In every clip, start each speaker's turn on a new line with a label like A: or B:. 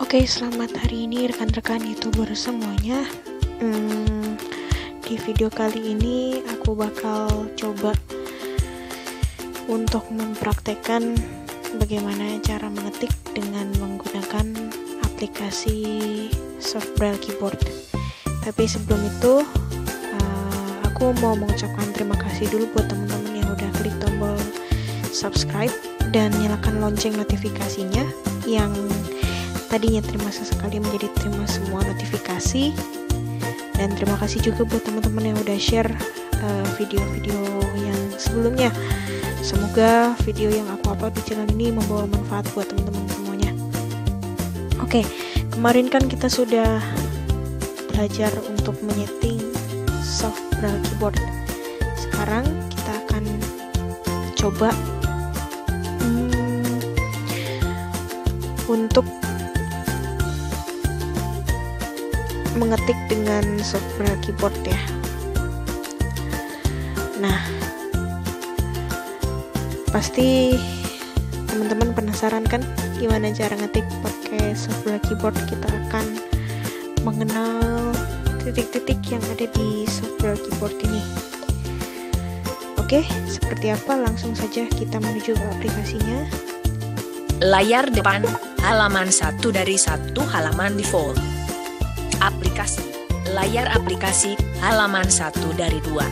A: Oke, selamat hari ini rekan-rekan YouTuber semuanya. Di video kali ini aku bakal coba untuk mempraktekkan bagaimana cara mengetik dengan menggunakan aplikasi Soft Braille Keyboard. Tapi sebelum itu, aku mau mengucapkan terima kasih dulu buat teman-teman yang udah klik tombol subscribe dan nyalakan lonceng notifikasinya yang tadinya terima sesekali menjadi terima semua notifikasi. Dan terima kasih juga buat teman-teman yang udah share video-video yang sebelumnya. Semoga video yang aku upload di channel ini membawa manfaat buat teman-teman semuanya. Oke, kemarin kan kita sudah belajar untuk menyeting Soft Braille Keyboard. Sekarang kita akan coba untuk mengetik dengan Soft Braille Keyboard ya. Nah, pasti teman-teman penasaran kan gimana cara ngetik pakai Soft Braille Keyboard. Kita akan mengenal titik-titik yang ada di Soft Braille Keyboard ini. Oke, seperti apa? Langsung saja kita menuju ke aplikasinya.
B: Layar depan, halaman 1 dari 1, halaman default. Aplikasi, layar aplikasi, halaman 1 dari 2.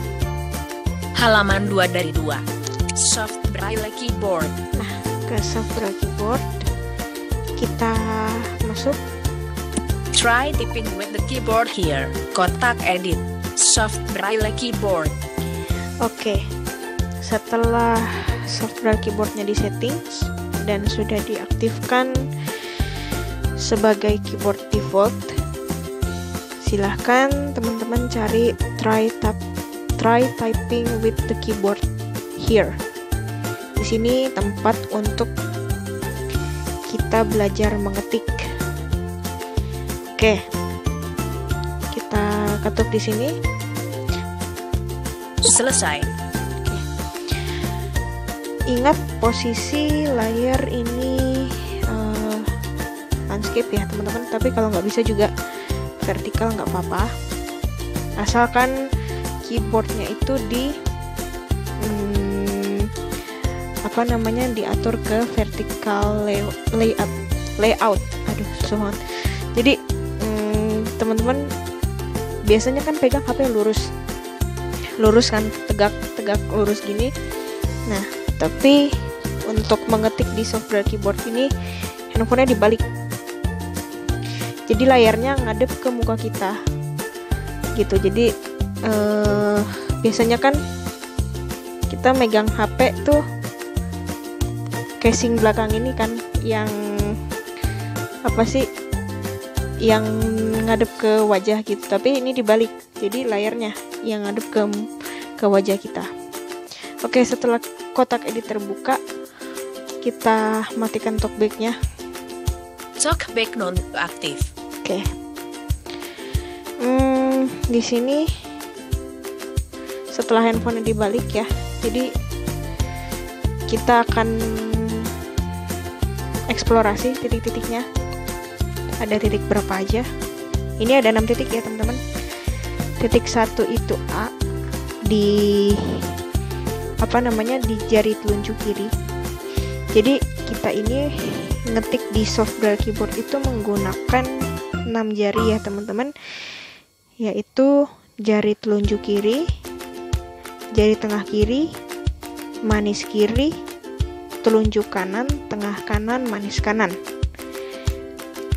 B: Halaman 2 dari 2. Soft Braille Keyboard.
A: Nah, ke Soft Braille Keyboard kita masuk.
B: Try typing with the keyboard here. Kotak edit, Soft Braille Keyboard.
A: Oke, setelah Soft Braille Keyboardnya di settings dan sudah diaktifkan sebagai keyboard default, silahkan teman-teman cari try typing with the keyboard here. Di sini tempat untuk kita belajar mengetik. Oke, kita ketuk di sini.
B: Selesai.
A: Oke. Ingat posisi layar ini landscape ya teman-teman. Tapi kalau nggak bisa juga vertikal nggak apa-apa, asalkan keyboardnya itu diatur ke vertikal layout. Aduh, sohon. Jadi teman-teman biasanya kan pegang HP lurus kan, tegak lurus gini. Nah, tapi untuk mengetik di Soft Braille Keyboard ini handphonenya dibalik. Jadi layarnya ngadep ke muka kita gitu. Jadi biasanya kan kita megang HP tuh casing belakang ini kan yang yang ngadep ke wajah gitu. Tapi ini dibalik. Jadi layarnya yang ngadep ke wajah kita. Oke, setelah kotak edit terbuka, kita matikan talkback-nya.
B: Talkback non-aktif.
A: Oke. Di sini setelah handphone dibalik ya, jadi kita akan eksplorasi titik-titiknya. Ada titik berapa aja? Ini ada 6 titik ya teman-teman. Titik 1 itu A di di jari telunjuk kiri. Jadi kita ini ngetik di Soft Braille Keyboard itu menggunakan 6 jari ya teman-teman, yaitu jari telunjuk kiri, jari tengah kiri, manis kiri, telunjuk kanan, tengah kanan, manis kanan.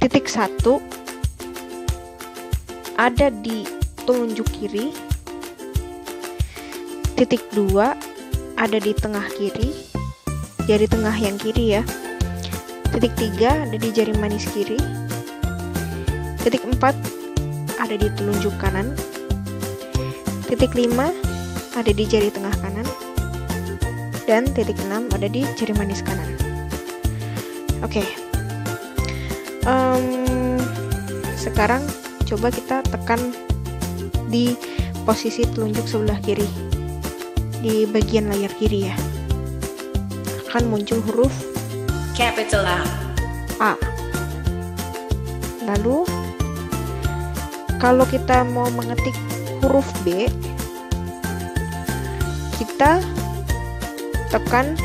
A: Titik 1 ada di telunjuk kiri. Titik 2 ada di tengah kiri, jari tengah yang kiri ya. Titik 3 ada di jari manis kiri. Titik 4 ada di telunjuk kanan. Titik 5 ada di jari tengah kanan. Dan titik 6 ada di jari manis kanan. Oke. Sekarang coba kita tekan di posisi telunjuk sebelah kiri, di bagian layar kiri ya. Akan muncul huruf
B: Capital A.
A: A. Lalu kalau kita mau mengetik huruf B, kita tekan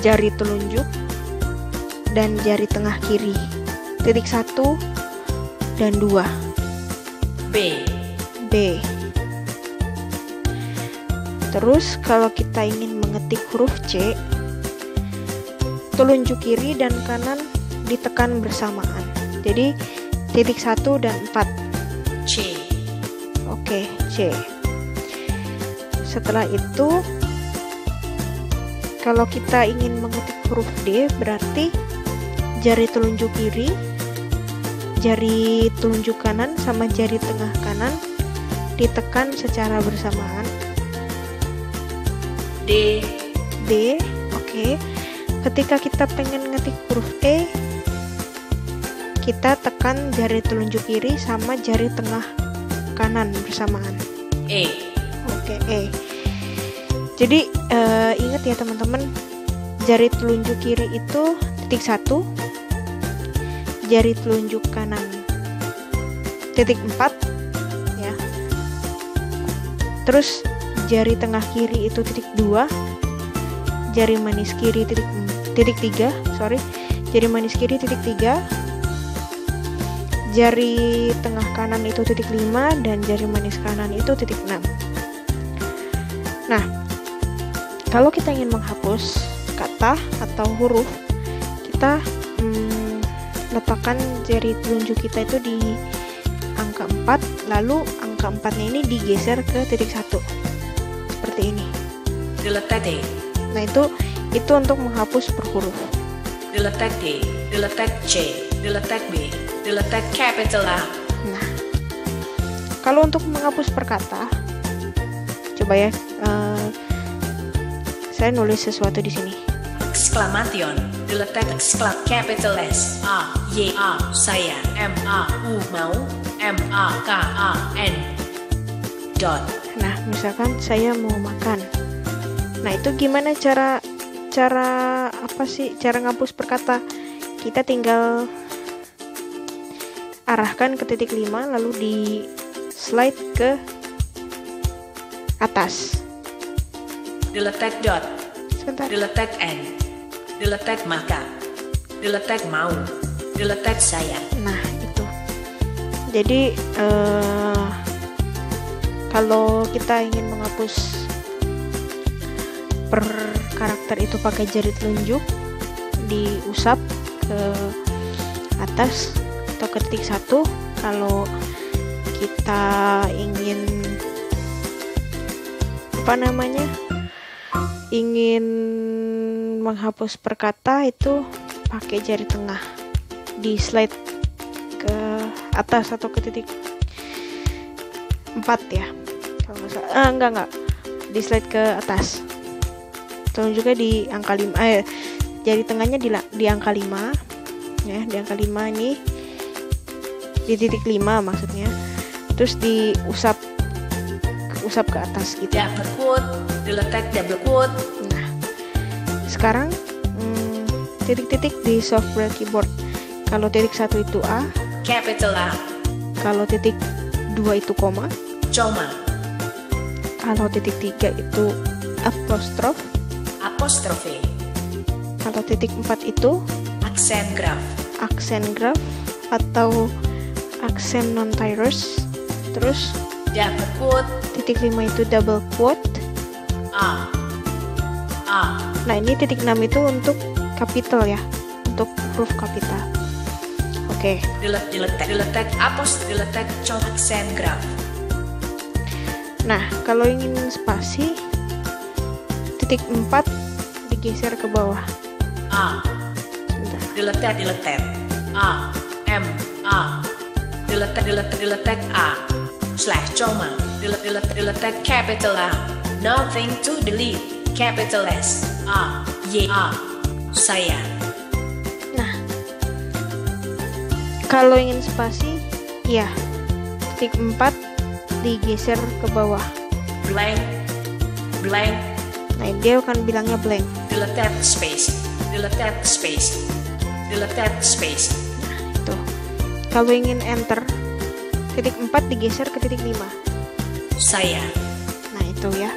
A: jari telunjuk dan jari tengah kiri, titik 1 dan 2.
B: B.
A: Terus kalau kita ingin mengetik huruf C, telunjuk kiri dan kanan ditekan bersamaan. Jadi titik 1 dan 4.
B: C.
A: Oke, C. Setelah itu, kalau kita ingin mengetik huruf D, berarti jari telunjuk kiri, jari telunjuk kanan sama jari tengah kanan ditekan secara bersamaan.
B: D.
A: Oke. Ketika kita pengen ngetik huruf E, kita tekan jari telunjuk kiri sama jari tengah kanan bersamaan.
B: E.
A: Oke, E. Jadi ingat ya teman-teman, jari telunjuk kiri itu titik 1, jari telunjuk kanan titik 4 ya. Terus jari tengah kiri itu titik 2, jari manis kiri titik 3, jari manis kiri titik 3, jari tengah kanan itu titik 5, dan jari manis kanan itu titik 6. Nah, kalau kita ingin menghapus kata atau huruf, kita letakkan jari telunjuk kita itu di angka 4, lalu angka 4-nya ini digeser ke titik 1 seperti ini.
B: Diletak D.
A: Nah, itu untuk menghapus per huruf.
B: Diletak D, diletak C, diletak B, diletak capital A.
A: Nah, kalau untuk menghapus per kata, coba ya, saya nulis sesuatu di sini.
B: Exclamation, diletak capital S, A, Y, A, saya, M, A, U, mau, M, A, K, A, N, dot.
A: Nah, misalkan saya mau makan. Nah, itu gimana cara ngapus per kata? Kita tinggal arahkan ke titik 5, lalu di slide ke atas.
B: Diletak dot.
A: Sebentar.
B: Diletak N, diletak maka, diletak mau, diletak saya.
A: Nah, itu. Jadi kalau kita ingin menghapus per karakter itu pakai jari telunjuk, diusap ke atas atau ke titik 1. Kalau kita ingin ingin menghapus per kata, itu pakai jari tengah, di slide ke atas atau ke titik 4 ya, kalau nggak salah. Enggak, di slide ke atas. Telunjuknya di angka 5, jari tengahnya di angka 5 ya, di angka 5 ini, di titik 5 maksudnya. Terus diusap ke atas gitu.
B: Double quote, diletak double quote.
A: Nah, sekarang titik-titik di software keyboard. Kalau titik 1 itu A,
B: Capital A.
A: kalau titik 2 itu koma,
B: Coma.
A: kalau titik 3 itu apostrof,
B: Apostrofe.
A: kalau titik 4 itu
B: Aksen graf.
A: aksen graf atau aksen non-tyrus. Terus
B: Double quote.
A: titik 5 itu double quote.
B: A.
A: Nah, ini titik 6 itu untuk kapital ya, untuk huruf kapital. Oke.
B: Diletak diletak aksen graf.
A: Nah, kalau ingin spasi, titik 4 digeser ke bawah.
B: A.
A: Sebentar.
B: Diletak A. M. A. Diletak A. Slash coma. Diletak capital A. Nothing to delete. Capital S. A. Y. A. Saya.
A: Nah, kalau ingin spasi, ya, titik 4 digeser ke bawah.
B: Blank.
A: Nah, dia akan bilangnya blank.
B: Diletak space.
A: Nah, itu. Kalau ingin enter, titik 4 digeser ke titik 5.
B: Saya.
A: Nah itu ya.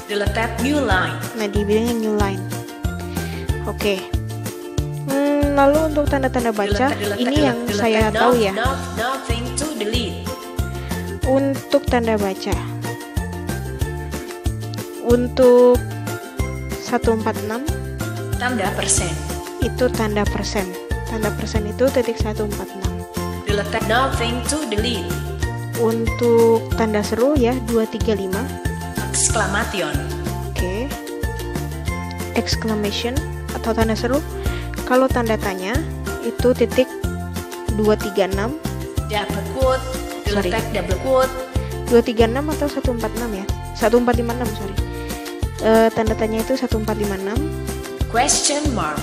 B: Deleted new line.
A: Nah dibilangnya new line. Oke. Lalu untuk tanda-tanda baca, ini yang saya tahu ya.
B: Nothing to delete.
A: Untuk tanda baca, untuk 146
B: Tanda persen.
A: itu tanda persen. Tanda persen itu titik 146.
B: Deleted nothing to delete.
A: Untuk tanda seru ya 235.
B: Exclamation.
A: Oke. Exclamation atau tanda seru. Kalau tanda tanya itu titik 236.
B: Double quote. Deleted double quote.
A: 236 atau 146 ya. 1456 sorry. Tanda tanya itu 1456.
B: Question mark.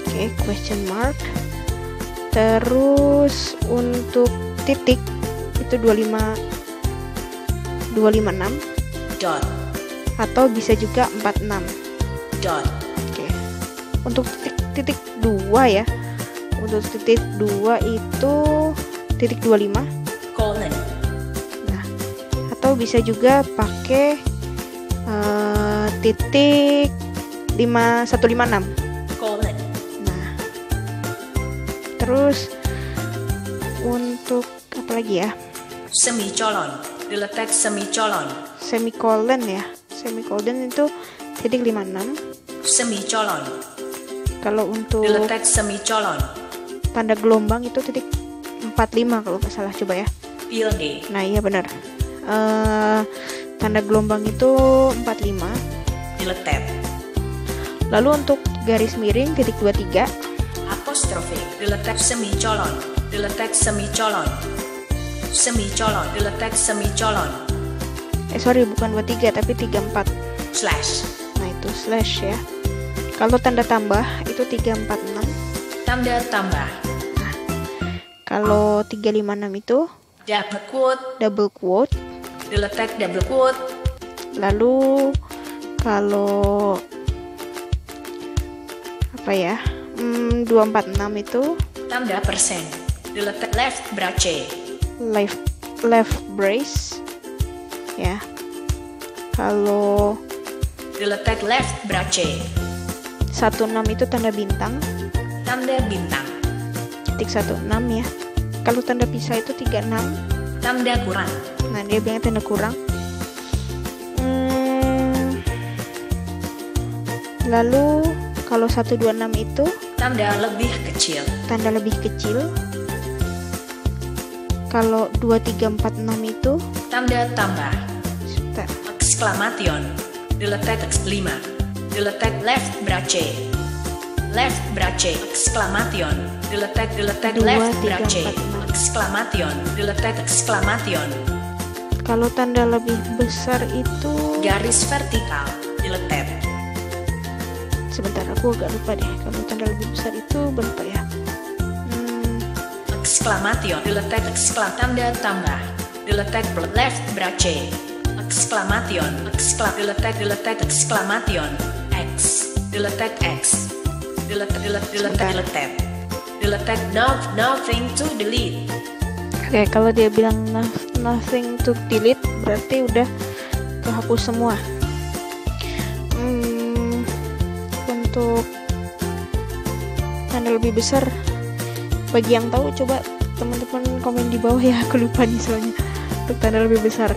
A: Oke, question mark. Terus untuk titik itu 256
B: Dot.
A: atau bisa juga 46.
B: Dot.
A: Oke. Untuk titik 2 ya. Untuk titik 2 itu titik 25.
B: Colon.
A: Nah, atau bisa juga pakai titik 156.
B: Colon.
A: Nah, terus untuk apa lagi ya?
B: Semicolon. Deleted semicolon.
A: Semicolon ya. Semicolon itu titik 56.
B: Semicolon.
A: Kalau untuk
B: Deleted semicolon.
A: tanda gelombang itu titik 45 kalau nggak salah, coba ya.
B: Tilde.
A: Nah iya benar. Tanda gelombang itu 45.
B: Deleted.
A: Lalu untuk garis miring titik 23.
B: Apostrofe. Deleted semicolon. Deleted semicolon. Semicolon. Deleted semicolon.
A: Sorry bukan 23 tapi 34.
B: Slash.
A: Nah itu slash ya. Kalau tanda tambah itu 346.
B: Tanda tambah.
A: Kalau 356 itu
B: Double quote.
A: double quote.
B: Deleted double quote.
A: Lalu kalau apa ya? 246 itu
B: Tanda persen. Deleted left brace.
A: left brace ya. Kalau
B: Deleted left brace.
A: 16 itu tanda bintang,
B: Tanda bintang.
A: titik 16 ya. Kalau tanda pisah itu 36.
B: Tanda kurang.
A: Nah dia bilang tanda kurang. Lalu kalau 126 itu
B: Tanda lebih kecil.
A: tanda lebih kecil. Kalau 2346 itu
B: Tanda tambah.
A: sebentar,
B: Exclamation. Deleted X5. Deleted left brace. Left brace. Exclamation. Deleted left
A: 2, 3,
B: brace.
A: 4, 6.
B: Exclamation. Deleted exclamation.
A: Kalau tanda lebih besar itu
B: Garis vertikal. Deleted.
A: sebentar aku agak lupa deh. Kalau tanda lebih besar itu berapa ya?
B: Exclamation. Deleted tanda tambah. Deleted left brace. Exclamation. Deleted exclamation. X. Deleted X. Deleted. Deleted nothing to delete.
A: Oke, kalau dia bilang nothing to delete berarti udah kehapus semua. Untuk tanda lebih besar, bagi yang tahu coba teman-teman komen di bawah ya, aku lupa nih soalnya untuk tanda lebih besar.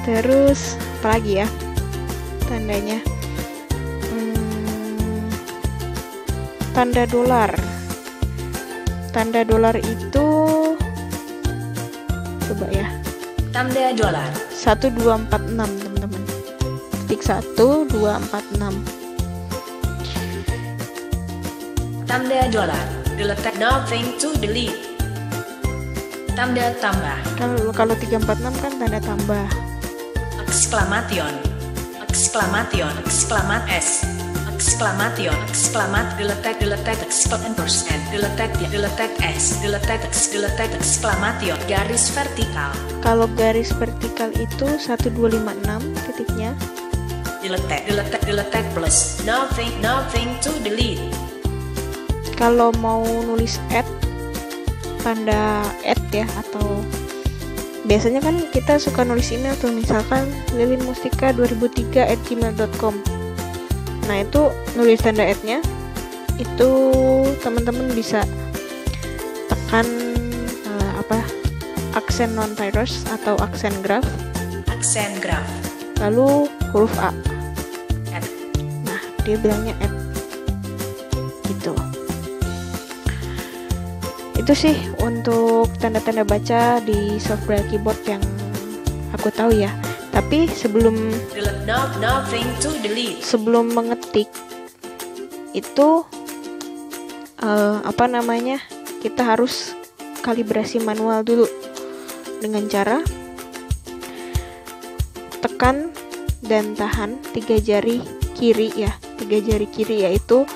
A: Terus apa lagi ya tandanya? Tanda dolar. Tanda dolar itu coba ya.
B: Tanda dolar.
A: 1246 teman-teman. Titik 1246.
B: Tanda dolar. Deleted nothing to delete. Tanda tambah.
A: Kalau 346 kan tanda tambah.
B: Exclamation. Exclamation. Exclamat S. Exclamation. Deleted exclamation. Deleted S. Deleted exclamation. Garis vertikal.
A: Kalau garis vertikal itu 1256 titiknya.
B: Deleted plus. Nothing to delete.
A: Kalau mau nulis add tanda @ ya, atau biasanya kan kita suka nulis email tuh, misalkan lilinmustika2003@gmail.com. Nah itu nulis tanda @nya, itu teman-teman bisa tekan aksen non-tyros atau aksen graf, lalu huruf A. Nah dia bilangnya @ gitu. Itu sih untuk tanda-tanda baca di software keyboard yang aku tahu ya. Tapi sebelum mengetik itu kita harus kalibrasi manual dulu dengan cara tekan dan tahan 3 jari kiri ya. 3 jari kiri yaitu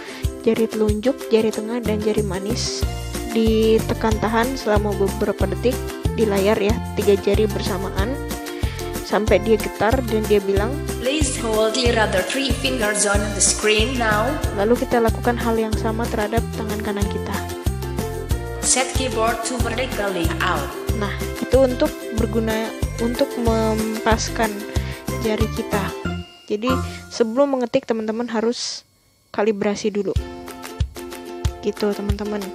A: jari telunjuk, jari tengah, dan jari manis. Ditekan tahan selama beberapa detik di layar ya, 3 jari bersamaan sampai dia getar dan dia bilang,
B: "Please hold your other 3 fingers on the screen now."
A: Lalu kita lakukan hal yang sama terhadap tangan kanan kita.
B: Set keyboard to vertically out.
A: Nah, itu untuk berguna untuk mempaskan jari kita. Jadi sebelum mengetik teman-teman harus kalibrasi dulu. Gitu teman-teman.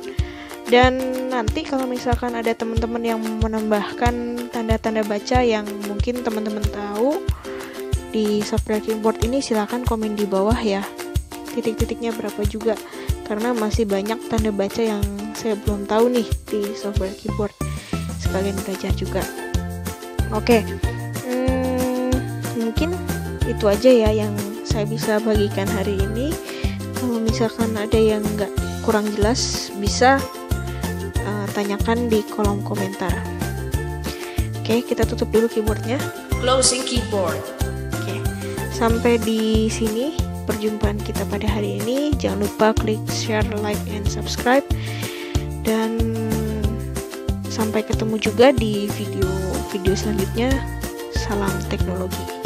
A: Dan nanti kalau misalkan ada teman-teman yang menambahkan tanda-tanda baca yang mungkin teman-teman tahu di software keyboard ini, silakan komen di bawah ya. Titik-titiknya berapa juga, karena masih banyak tanda baca yang saya belum tahu nih di software keyboard. Sekalian belajar juga. Oke, mungkin itu aja ya yang saya bisa bagikan hari ini. Kalau misalkan ada yang kurang jelas, bisa tanyakan di kolom komentar. Oke, kita tutup dulu keyboardnya.
B: Closing keyboard.
A: Oke, sampai di sini perjumpaan kita pada hari ini. Jangan lupa klik share, like, and subscribe. Dan sampai ketemu juga di video selanjutnya. Salam teknologi.